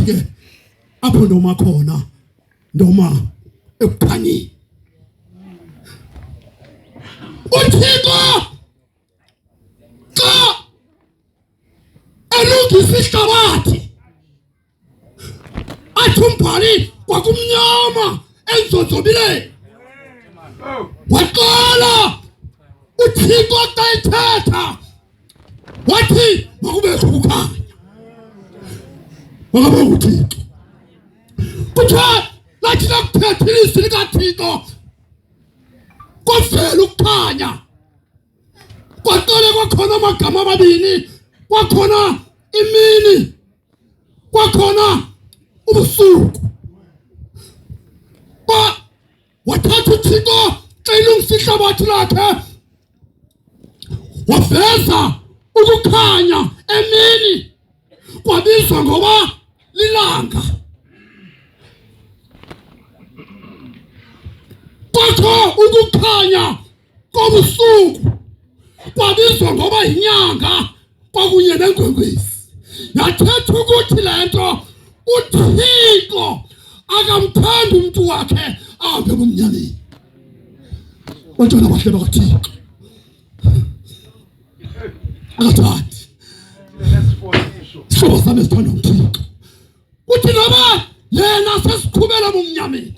ke apho ndoma khona ndoma ekukhanyeni uThixo ka elungisa ihlabathi athi umbhali kwakumnyama enzonzobile waqala uThixo xa ethetha wathi makubekho ukukhanya wakabe uThixo kuthiwa lathi nakuthetha ilizwi likaThixo kwavela ukukhanya kwaqala kwakhona amagama amabini kwakhona imini kwakhona ubusuku wathatha uThixo xa ilungisa ihlabathi lakhe waveza ukukhanya emini kwabizwa ngoba lilanga kwakho ukukhanya kobusuku kwabizwa ngoba yinyanga kwakunye nenkwenkwezi yathetha ukuthi le nto uThixo akamthandi umuntu wakhe ahambe ebumnyameni bantwana bahle bakaThixo akathandi hlobo sami esithanda uThixo kuthi noma yena sesikhubela ebumnyameni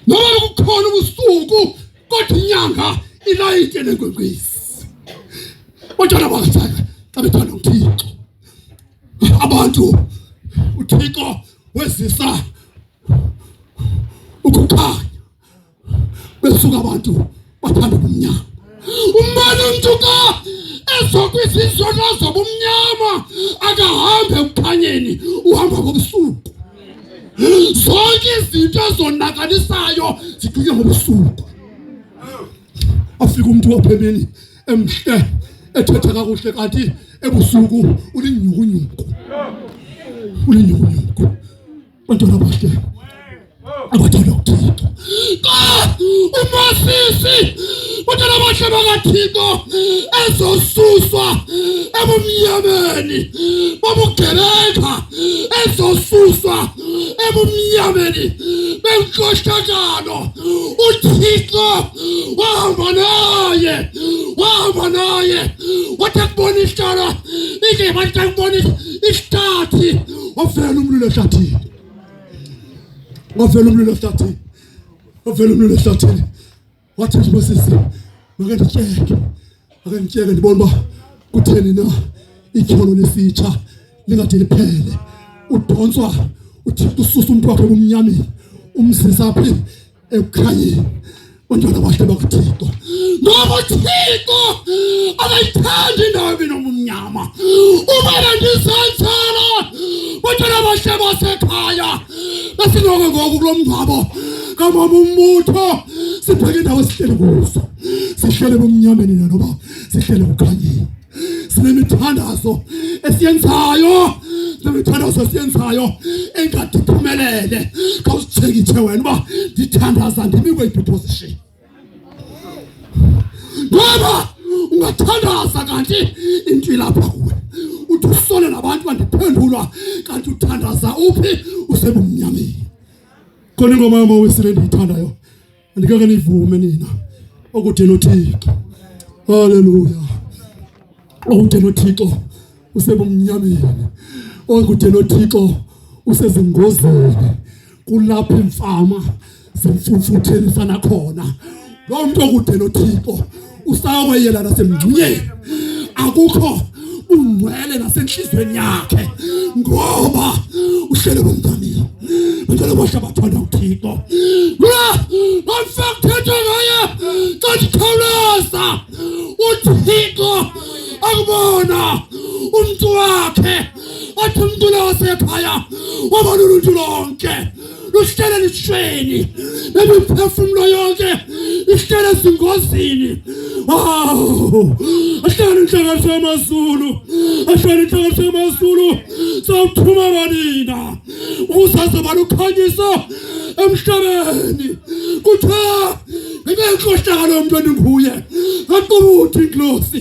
noma kukhona ubusuku kodwa inyanga ilayite nenkwenkwezi bantwana bakaThixo xa bethanda uThixo abantu uThixo wezisa ukukhanya besuka abantu bathanda ubumnyama umane umuntu ka ezokwizizona zobumnyama akahambe ekukhanyeni uhamba ngobusuku zonke izinto ezonakalisayo zigqitywa ngobusuku afika umuntu waphemeni emhle ethetha kakuhle kanti ebusuku ulinyukunyuku bantwana bahle abathanda uThixo uMosisi bantwana bahle bakaThixo ezosuswa ebumnyameni bobugebenga ezosuswa ebumnyameni benkohlakalo uThixo wahamba naye wathi akubona isihlalo ike bathi akubona isihlathi wavela umlilo ehlathini wavela umlilo ehlathini wathi uMosisi makanditsheke ndibona uba kutheni na ityholo lesitsha lingade liphele udonswa uThixo ususa umuntu wakhe ebumnyameni umzisa phi ekukhanyeni bantwana bahle bakaThixo ngoba uThixo akayithandi indawo enomnyama ubaba ndizenzela bantwana bahle basekhaya basinoko ngoku kulo mngcwabo kamama uMutho sibheke indawo esihleli kuzo sihlele ebumnyameni nanoba sihlele ekukhanyeni sinemithandazo esiyenzayo engade iphumelele kawusithekithe wena uba ndithandaza ndinikwe i-position ngoba ungathandaza kanti into ilapha kuwe uthi usole nabantu bandiphendulwa kanti uthandaza uphi usebumnyameni khona ingoma yama wesile ndiyithandayo andikake nivume nina okutheni uThixo haleluya okutheni uThixo usebumnyameni okutheni uThixo usezingozini kulapha imfama semfumfuthelisa khona lo muntu okutheni uThixo usawayela nasemngcuyeni akukho ungcwele nasenhlizweni yakhe ngoba uhlele bomntamini ngicela basha bathanda uThixo ngomfakhethe ngaye kanti khawuleza uThixo akubona umuntu wakhe athi umuntu wasekhaya wabaluluntu lonke luhlele lishweni nemiphefumulo yonke ihlele ezingozini ahlele inhlangano yamazulu sawuthuma banina ukuzaze balukhanyisa emhlabeni kuthiwa ngekhohlakalo yomntwana nguye ngaqubuthi inkosi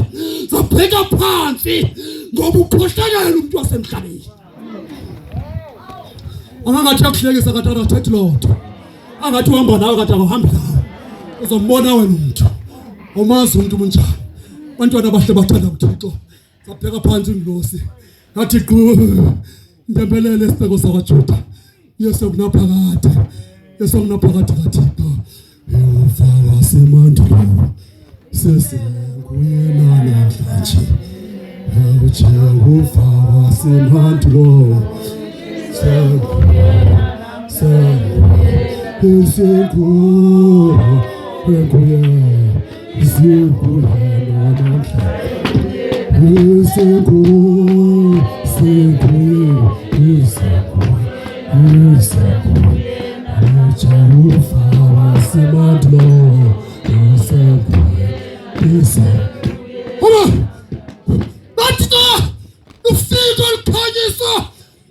zabheka phansi ngoba ukhohlakala umuntu wasemhlabeni Angathi akuhlekisa kade akathethi lotho. Angathi uhamba nawe kade akahambi nawe. Uzombona wena umuntu. Awumazi umuntu munjani. Abantwana abahle bathanda uThixo. Sabheka phansi ingilosi. Ngathi ndembelele isibeko sakwaJuda. Yesu kunaphakade. Yesu kunaphakade kaThixo. Yehova wasemandulo. Sesenguye namhlanje. Jehova wasemandulo.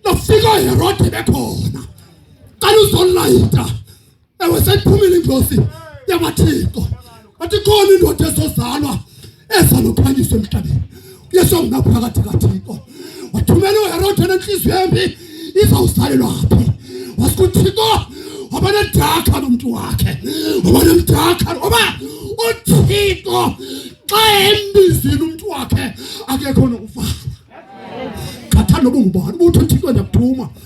Nafika Herode bekhona. Kaluzolayita. Ewe seyiphumile ingosi yabaThixo. Athi khona indoda ezozalwa ezalokhanyiswa emhlabeni. Yesu ungaphakathi kaThixo. Wathumela uHerode nenhliziyo embi izawusalelwa phi? Wasikuthixo abanedaka nomuntu wakhe. Abanedaka oba uThixo xa embizile umuntu wakhe akekho nokufa. Kathanda ubungubani uthi uThixo ndiyakuthuma.